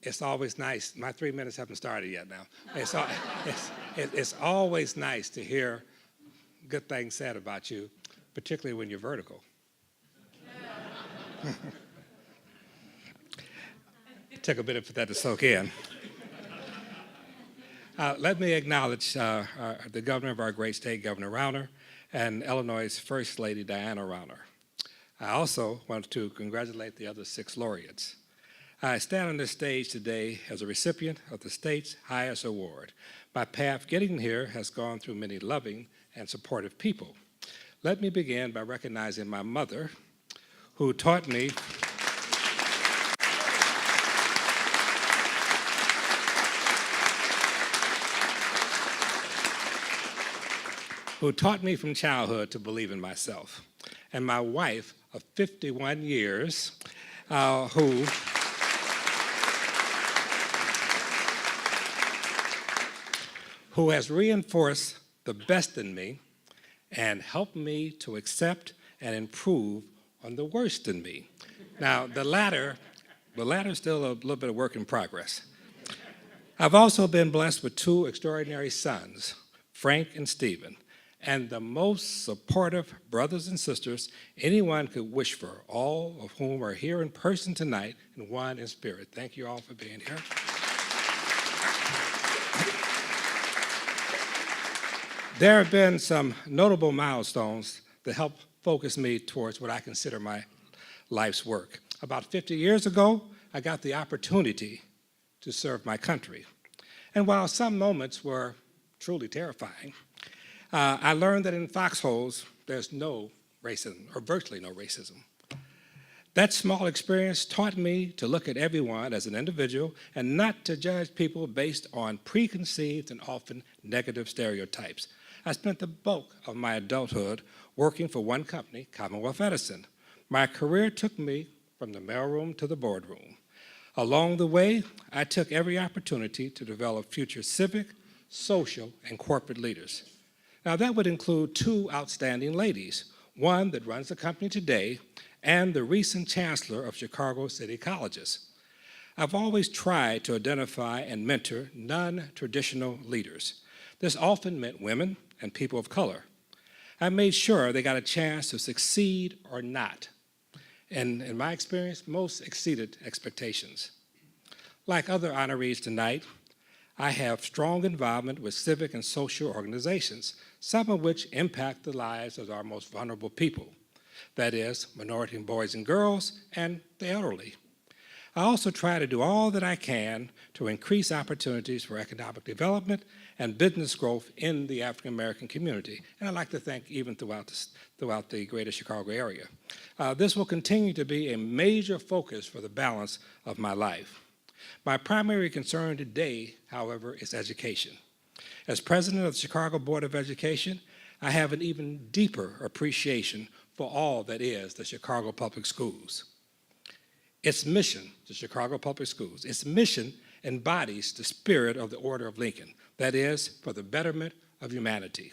It's always nice. My 3 minutes haven't started yet now. It's always nice to hear good things said about you, particularly when you're vertical. Took a minute for that to soak in. Let me acknowledge the governor of our great state, Governor Rauner, and Illinois' First Lady, Diana Rauner. I also want to congratulate the other 6 laureates. I stand on this stage today as a recipient of the state's highest award. My path getting here has gone through many loving and supportive people. Let me begin by recognizing my mother, who taught me from childhood to believe in myself, and my wife of 51 years, who has reinforced the best in me and helped me to accept and improve on the worst in me. Now, the latter is still a little bit of work in progress. I've also been blessed with 2 extraordinary sons, Frank and Stephen, and the most supportive brothers and sisters anyone could wish for, all of whom are here in person tonight and one in spirit. Thank you all for being here. There have been some notable milestones that help focus me towards what I consider my life's work. About 50 years ago, I got the opportunity to serve my country. And while some moments were truly terrifying, I learned that in foxholes, there's no racism, or virtually no racism. That small experience taught me to look at everyone as an individual and not to judge people based on preconceived and often negative stereotypes. I spent the bulk of my adulthood working for one company, Commonwealth Edison. My career took me from the mailroom to the boardroom. Along the way, I took every opportunity to develop future civic, social, and corporate leaders. Now, that would include 2 outstanding ladies, one that runs the company today and the recent chancellor of Chicago City Colleges. I've always tried to identify and mentor non-traditional leaders. This often meant women and people of color. I made sure they got a chance to succeed or not. And in my experience, most exceeded expectations. Like other honorees tonight, I have strong involvement with civic and social organizations, some of which impact the lives of our most vulnerable people. That is, minority boys and girls and the elderly. I also try to do all that I can to increase opportunities for economic development and business growth in the African American community. And I'd like to thank even throughout the greater Chicago area. This will continue to be a major focus for the balance of my life. My primary concern today, however, is education. As president of the Chicago Board of Education, I have an even deeper appreciation for all that is the Chicago Public Schools. Its mission, the Chicago Public Schools, its mission embodies the spirit of the Order of Lincoln, that is, for the betterment of humanity.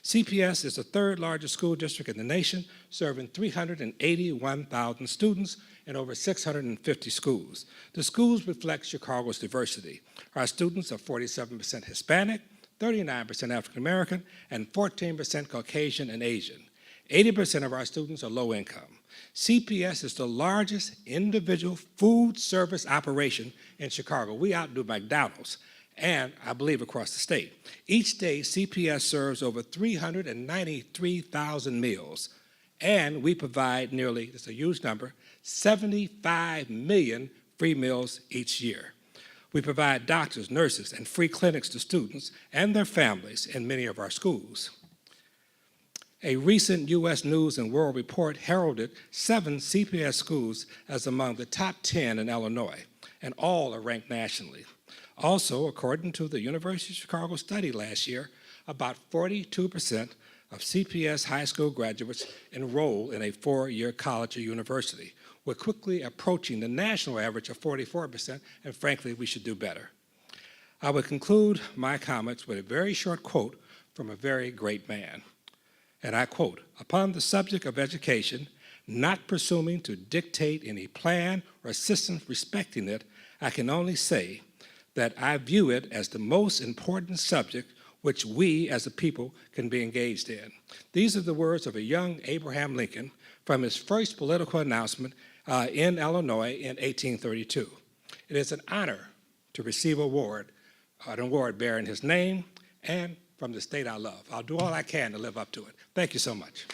CPS is the 3rd largest school district in the nation, serving 381,000 students in over 650 schools. The schools reflect Chicago's diversity. Our students are 47% Hispanic, 39% African American, and 14% Caucasian and Asian. 80% of our students are low income. CPS is the largest individual food service operation in Chicago. We outdo McDonald's, and I believe across the state. Each day, CPS serves over 393,000 meals, and we provide nearly, it's a huge number, 75 million free meals each year. We provide doctors, nurses, and free clinics to students and their families in many of our schools. A recent U.S. News and World Report heralded 7 CPS schools as among the top 10 in Illinois, and all are ranked nationally. Also, according to the University of Chicago study last year, about 42% of CPS high school graduates enroll in a 4-year college or university. We're quickly approaching the national average of 44%, and frankly, we should do better. I would conclude my comments with a very short quote from a very great man. And I quote, "Upon the subject of education, not presuming to dictate any plan or system respecting it, I can only say that I view it as the most important subject which we as a people can be engaged in. These are the words of a young Abraham Lincoln from his first political announcement in Illinois in 1832. It is an honor to receive an award bearing his name and from the state I love. I'll do all I can to live up to it. Thank you so much.